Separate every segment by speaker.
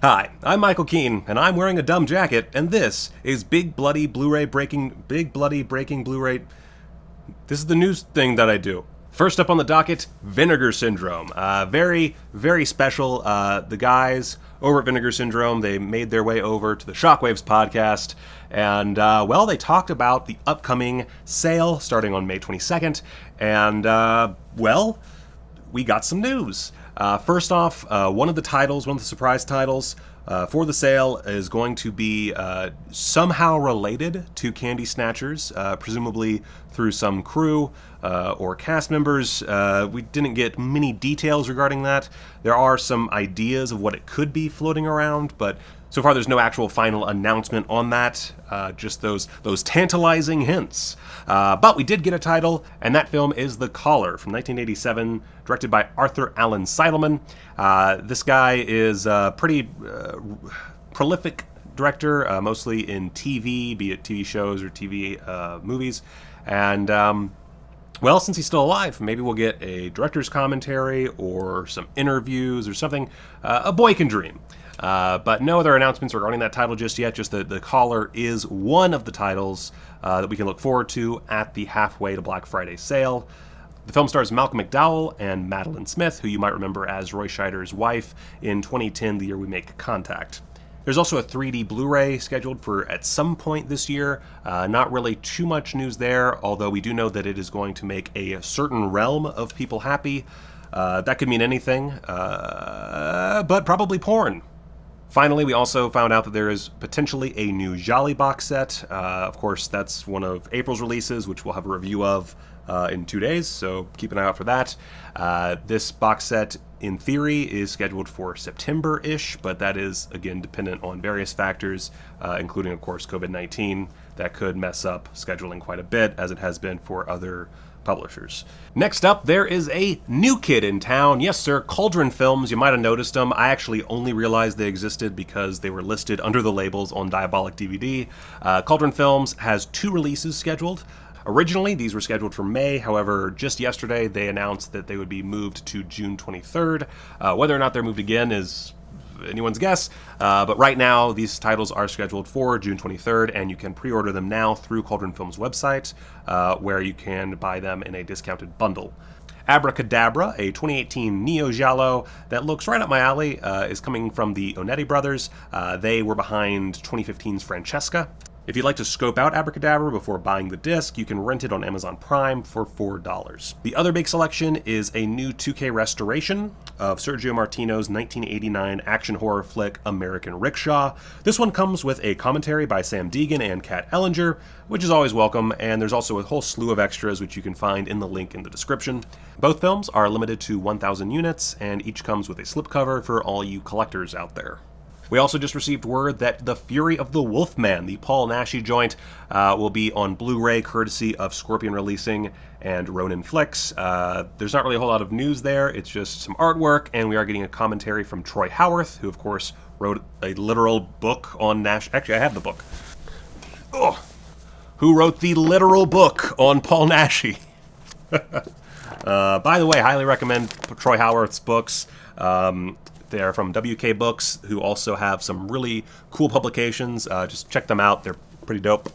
Speaker 1: Hi, I'm Michael Keane, and I'm wearing a dumb jacket, and this is Big Bloody Breaking Blu-ray. This is the news thing that I do. First up on the docket, Vinegar Syndrome. Very special. The guys over at Vinegar Syndrome, they made their way over to the Shockwaves podcast, and they talked about the upcoming sale starting on May 22nd, and we got some news. First off, one of the surprise titles for the sale is going to be somehow related to Candy Snatchers, presumably through some crew or cast members. We didn't get many details regarding that. There are some ideas of what it could be floating around, but so far there's no actual final announcement on that, just those tantalizing hints. But we did get a title, and that film is The Caller from 1987, directed by Arthur Allen Seidelman. This guy is a pretty prolific director, mostly in TV, be it TV shows or TV movies. And since he's still alive, maybe we'll get a director's commentary or some interviews or something. A boy can dream. But no other announcements regarding that title just yet. Just the Caller is one of the titles that we can look forward to at the halfway to Black Friday sale. The film stars Malcolm McDowell and Madeline Smith, who you might remember as Roy Scheider's wife in 2010, the year we make contact. There's also a 3D Blu-ray scheduled for at some point this year. Not really too much news there, although we do know that it is going to make a certain realm of people happy. That could mean anything, but probably porn. Finally, we also found out that there is potentially a new Jolly box set. Of course, that's one of April's releases, which we'll have a review of in 2 days, so keep an eye out for that. This box set, in theory, is scheduled for September-ish, but that is, again, dependent on various factors, including, of course, COVID-19. That could mess up scheduling quite a bit, as it has been for other publishers. Next up, there is a new kid in town. Yes, sir, Cauldron Films. You might have noticed them. I actually only realized they existed because they were listed under the labels on Diabolic DVD. Cauldron Films has 2 releases scheduled. Originally, these were scheduled for May. However, just yesterday, they announced that they would be moved to June 23rd. Whether or not they're moved again is anyone's guess, but right now these titles are scheduled for June 23rd, and you can pre-order them now through Cauldron Films' website, where you can buy them in a discounted bundle. Abracadabra, a 2018 Neo Giallo that looks right up my alley, is coming from the Onetti brothers. They were behind 2015's Francesca. If you'd like to scope out Abracadabra before buying the disc, you can rent it on Amazon Prime for $4. The other big selection is a new 2K restoration of Sergio Martino's 1989 action horror flick American Rickshaw. This one comes with a commentary by Sam Deegan and Kat Ellinger, which is always welcome, and there's also a whole slew of extras which you can find in the link in the description. Both films are limited to 1,000 units, and each comes with a slipcover for all you collectors out there. We also just received word that The Fury of the Wolfman, the Paul Naschy joint, will be on Blu-ray courtesy of Scorpion Releasing and Ronin Flicks. There's not really a whole lot of news there. It's just some artwork, and we are getting a commentary from Troy Howarth, who, of course, wrote a literal book on Nash. Actually, I have the book. Oh, who wrote the literal book on Paul Naschy. By the way, I highly recommend Troy Howarth's books. They're from WK Books, who also have some really cool publications. Just check them out. They're pretty dope.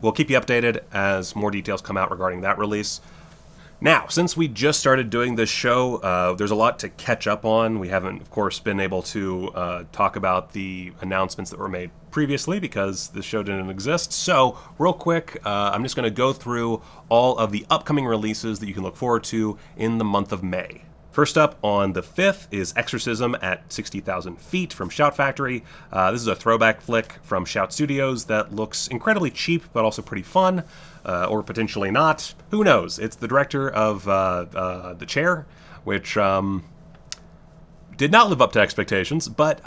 Speaker 1: We'll keep you updated as more details come out regarding that release. Now, since we just started doing this show, there's a lot to catch up on. We haven't, of course, been able to talk about the announcements that were made previously because the show didn't exist. So, real quick, I'm just going to go through all of the upcoming releases that you can look forward to in the month of May. First up on the 5th is Exorcism at 60,000 Feet from Shout Factory. This is a throwback flick from Shout Studios that looks incredibly cheap but also pretty fun, or potentially not. Who knows? It's the director of The Chair, which did not live up to expectations, but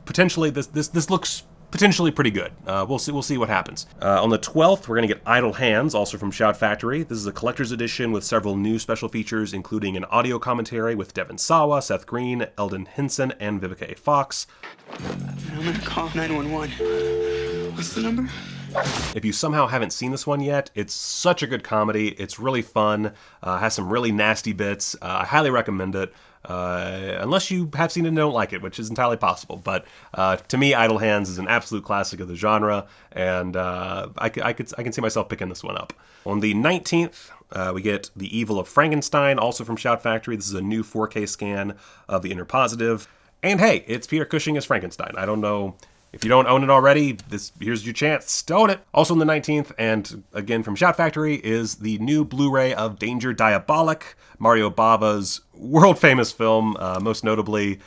Speaker 1: potentially this looks potentially pretty good. We'll see what happens. On the 12th, we're going to get Idle Hands, also from Shout Factory. This is a collector's edition with several new special features, including an audio commentary with Devon Sawa, Seth Green, Eldon Henson, and Vivica A. Fox.
Speaker 2: I'm going to call 911. What's the number?
Speaker 1: If you somehow haven't seen this one yet, it's such a good comedy. It's really fun, has some really nasty bits. I highly recommend it. unless you have seen it and don't like it, which is entirely possible. But to me, Idle Hands is an absolute classic of the genre, and I can see myself picking this one up. On the 19th, we get The Evil of Frankenstein, also from Shout Factory. This is a new 4K scan of the Inner Positive. And hey, it's Peter Cushing as Frankenstein. I don't know if you don't own it already, here's your chance to own it. Also on the 19th, and again from Shout Factory, is the new Blu-ray of Danger Diabolik, Mario Bava's world-famous film, most notably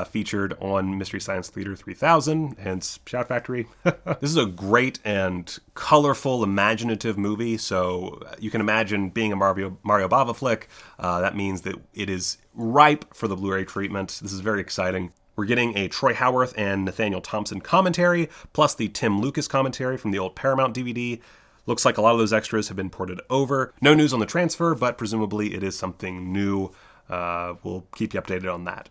Speaker 1: featured on Mystery Science Theater 3000, hence Shout Factory. This is a great and colorful, imaginative movie, so you can imagine being a Mario Bava flick. That means that it is ripe for the Blu-ray treatment. This is very exciting. We're getting a Troy Howarth and Nathaniel Thompson commentary, plus the Tim Lucas commentary from the old Paramount DVD. Looks like a lot of those extras have been ported over. No news on the transfer, but presumably it is something new. We'll keep you updated on that.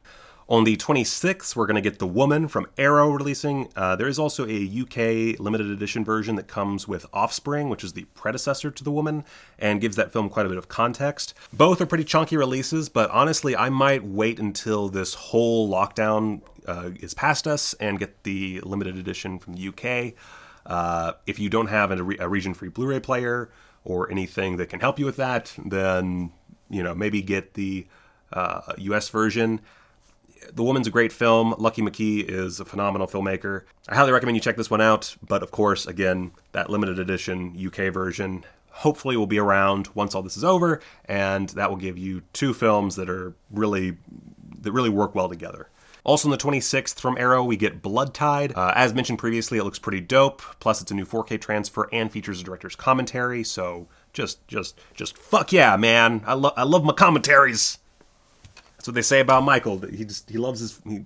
Speaker 1: On the 26th, we're going to get The Woman from Arrow releasing. There is also a UK limited edition version that comes with Offspring, which is the predecessor to The Woman, and gives that film quite a bit of context. Both are pretty chunky releases, but honestly, I might wait until this whole lockdown is past us and get the limited edition from the UK. If you don't have a region-free Blu-ray player or anything that can help you with that, then maybe get the US version. The Woman's a great film. Lucky McKee is a phenomenal filmmaker. I highly recommend you check this one out. But of course, again, that limited edition UK version hopefully will be around once all this is over, and that will give you two films that really work well together. Also on the 26th from Arrow, we get Blood Tide. As mentioned previously, it looks pretty dope. Plus, it's a new 4K transfer and features a director's commentary. So just fuck yeah, man! I love my commentaries. That's what they say about Michael. He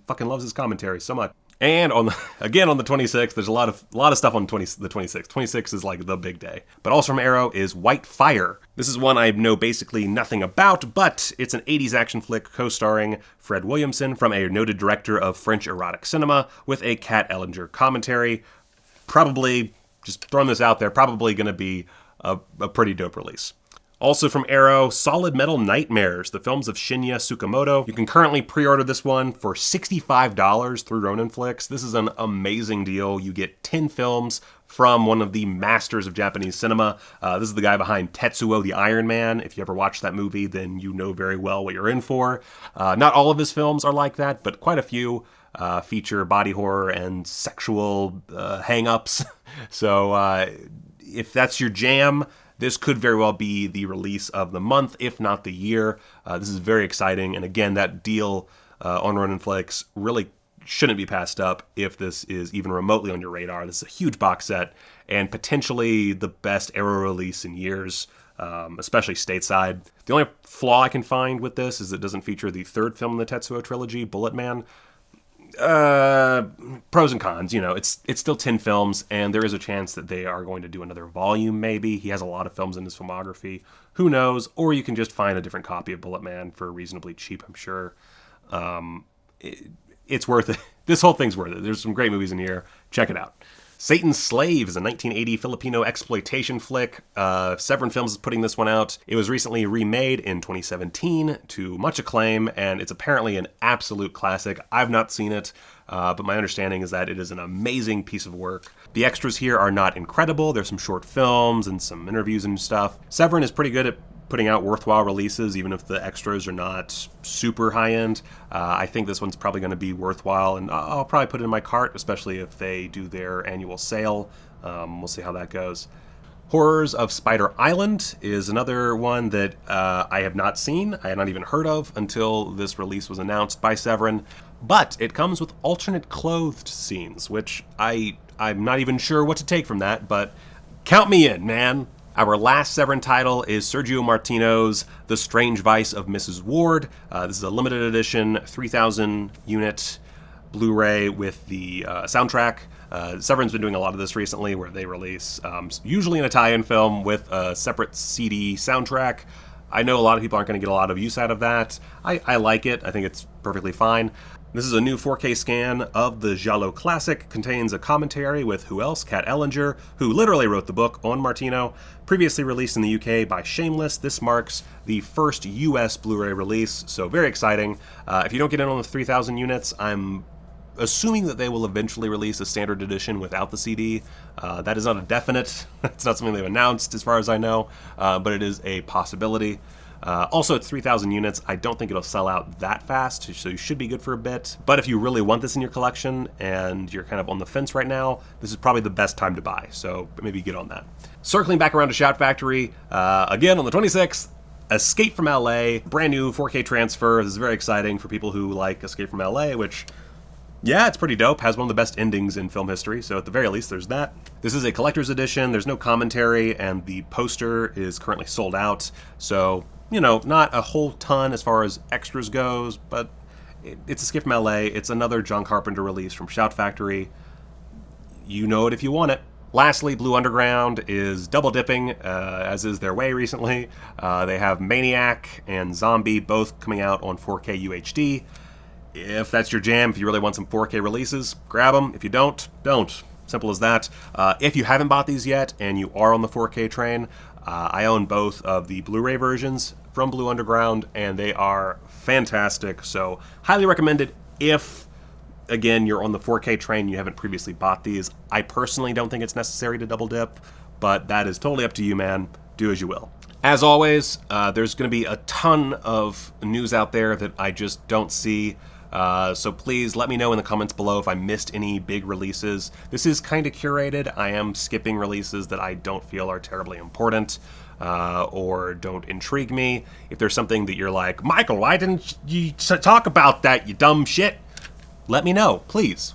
Speaker 1: fucking loves his commentary so much. And on the 26th, there's a lot of stuff on the 26th. 26th is like the big day. But also from Arrow is White Fire. This is one I know basically nothing about, but it's an 80s action flick co-starring Fred Williamson from a noted director of French erotic cinema with a Kat Ellinger commentary. Probably, just throwing this out there, probably going to be a pretty dope release. Also from Arrow, Solid Metal Nightmares, the films of Shinya Tsukamoto. You can currently pre-order this one for $65 through Ronin Flix. This is an amazing deal. You get 10 films from one of the masters of Japanese cinema. This is the guy behind Tetsuo the Iron Man. If you ever watched that movie, then you know very well what you're in for. Not all of his films are like that, but quite a few feature body horror and sexual hang-ups. So if that's your jam, this could very well be the release of the month, if not the year. This is very exciting. And again, that deal on Ronin Flix really shouldn't be passed up if this is even remotely on your radar. This is a huge box set and potentially the best Arrow release in years, especially stateside. The only flaw I can find with this is it doesn't feature the third film in the Tetsuo trilogy, Bullet Man. Pros and cons, it's still 10 films, and there is a chance that they are going to do another volume, maybe. He has a lot of films in his filmography. Who knows? Or you can just find a different copy of Bullet Man for reasonably cheap, I'm sure. It's worth it. This whole thing's worth it. There's some great movies in here. Check it out. Satan's Slave is a 1980 Filipino exploitation flick. Severin Films is putting this one out. It was recently remade in 2017 to much acclaim, and it's apparently an absolute classic. I've not seen it, but my understanding is that it is an amazing piece of work. The extras here are not incredible. There's some short films and some interviews and stuff. Severin is pretty good at putting out worthwhile releases, even if the extras are not super high-end. I think this one's probably going to be worthwhile, and I'll probably put it in my cart, especially if they do their annual sale. We'll see how that goes. Horrors of Spider Island is another one that I have not seen. I had not even heard of until this release was announced by Severin. But it comes with alternate clothed scenes, which I'm not even sure what to take from that, but count me in, man. Our last Severin title is Sergio Martino's The Strange Vice of Mrs. Ward. This is a limited edition, 3,000 unit Blu-ray with the soundtrack. Severin's been doing a lot of this recently, where they release usually an Italian film with a separate CD soundtrack. I know a lot of people aren't going to get a lot of use out of that. I like it. I think it's perfectly fine. This is a new 4K scan of the Giallo classic, contains a commentary with who else? Kat Ellinger, who literally wrote the book on Martino, previously released in the UK by Shameless. This marks the first US Blu-ray release, so very exciting. If you don't get in on the 3,000 units, I'm assuming that they will eventually release a standard edition without the CD. That is not a definite. It's not something they've announced as far as I know, but it is a possibility. Also, it's 3,000 units. I don't think it'll sell out that fast, so you should be good for a bit. But if you really want this in your collection and you're kind of on the fence right now, this is probably the best time to buy, so maybe get on that. Circling back around to Shout Factory, again on the 26th, Escape from LA, brand new 4K transfer. This is very exciting for people who like Escape from LA, which, yeah, it's pretty dope. Has one of the best endings in film history, so at the very least, there's that. This is a collector's edition. There's no commentary, and the poster is currently sold out, so, you know, not a whole ton as far as extras goes, but it's Escape from LA. It's another John Carpenter release from Shout Factory. You know it if you want it. Lastly, Blue Underground is double dipping, as is their way recently. They have Maniac and Zombie both coming out on 4K UHD. If that's your jam, if you really want some 4K releases, grab them. If you don't. Simple as that. If you haven't bought these yet and you are on the 4K train, I own both of the Blu-ray versions from Blue Underground, and they are fantastic. So highly recommended if, again, you're on the 4K train and you haven't previously bought these. I personally don't think it's necessary to double dip, but that is totally up to you, man. Do as you will. As always, there's going to be a ton of news out there that I just don't see. So please let me know in the comments below if I missed any big releases. This is kind of curated. I am skipping releases that I don't feel are terribly important or don't intrigue me. If there's something that you're like, Michael, why didn't you talk about that, you dumb shit? Let me know, please.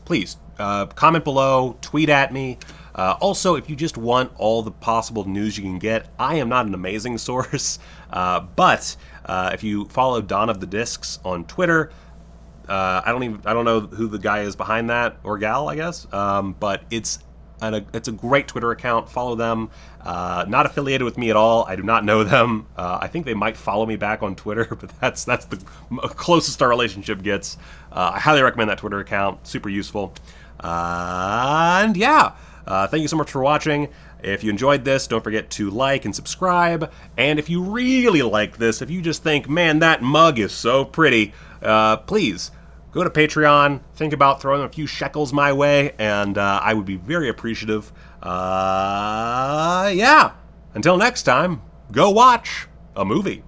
Speaker 1: Comment below, tweet at me. Also, if you just want all the possible news you can get, I am not an amazing source, but if you follow Dawn of the Discs on Twitter, I don't know who the guy is behind that, or gal, I guess, but it's a great Twitter account. Follow them. Not affiliated with me at all. I do not know them. I think they might follow me back on Twitter, but that's the closest our relationship gets. I highly recommend that Twitter account. Super useful. And yeah, thank you so much for watching. If you enjoyed this, don't forget to like and subscribe. And if you really like this, if you just think, man, that mug is so pretty, please go to Patreon, think about throwing a few shekels my way, and I would be very appreciative. Yeah, until next time, go watch a movie.